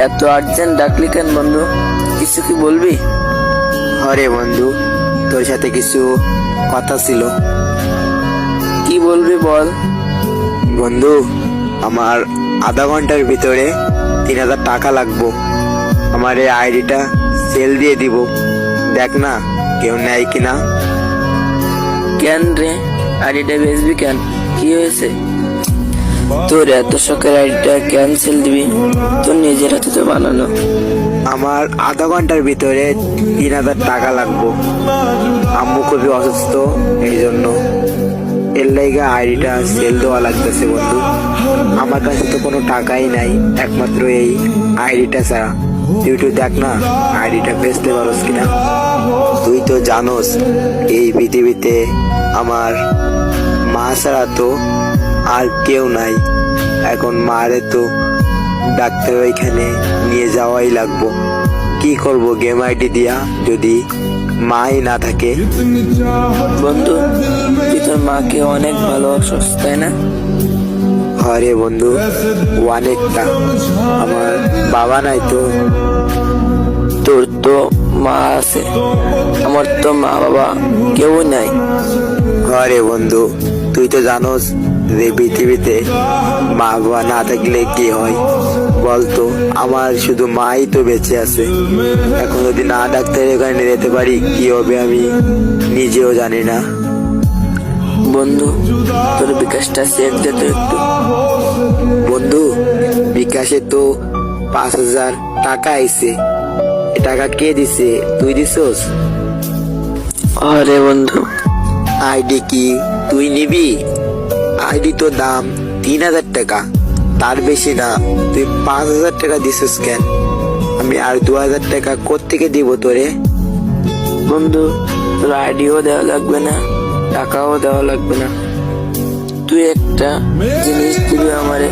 এত আর্জেন্ট ডাকলি কেন বন্ধু? কিছু কি বলবি? আরে বন্ধু, তোর সাথে কিছু কথা ছিল। কি বলবি বল। বন্ধু, আমার আধা ঘন্টার ভিতরে 3,000 টাকা লাগবো। আমার এই আইডিটা সেল দিয়ে দিব, দেখ না কেউ নেয় কিনা। কেন রে, আইডিটা বেচবি কেন? কি হয়েছে? তোর এত শখের আইডিটা ক্যান্সেল দিবি? তোর নিজের হাতে তো বানানো। আমার আধা ঘন্টার ভিতরে 3,000 টাকা লাগবো। আম্মু খুবই অসুস্থ, এই জন্য এর লাইগা আইডিটা সেল দেওয়া লাগতেছে বন্ধু। আমার কাছে তো কোনো টাকাই নাই, একমাত্র এই আইডিটা ছাড়া। তুই একটু দেখ না আইডিটা বেচতে পারস কিনা। তুই তো জানোস এই পৃথিবীতে আমার মা ছাড়া তো আর কেউ নাই। এখন মারে তো ডাক্তার ওইখানে নিয়ে যাওয়াই লাগবো। কি করব গেম আইডি দিয়া যদি মাই না থাকে? বন্ধু, তুই তোর মাকে অনেক ভালোবাসিস তাই না? আরে বন্ধু, অনেকটা। আমার বাবা নাই তো। তোর তো মা আছে, আমার তো মা বাবা কেউ নাই। আরে বন্ধু, তুই তো জানোস যে পৃথিবীতে মা বাবা না থাকলে কি হয় বলতো। আমার শুধু মাই তো বেঁচে আছে। এখন যদি না ডাক্তারের ওখানে যেতে পারি কি হবে আমি নিজেও জানি না। বন্ধু, তোর বিকাশটা চেক দে তো একটু। বন্ধু, বিকাশে তো 5,000 টাকা আইছে। এ টাকা কে দিছে? তুই দিছস? আরে বন্ধু, আইডি কি তুই নিবি? আইডি তো দাম 3,000 টাকা, তার বেশি না। তুই 5,000 টাকা দিছিস কেন? আমি আর 2,000 টাকা কোত্থেকে দিব তোরে? বন্ধু, তোর আইডিও দেওয়া লাগবে না, টাকাও দেওয়া লাগবে না। তুই একটা জিনিস দিবি আমারে,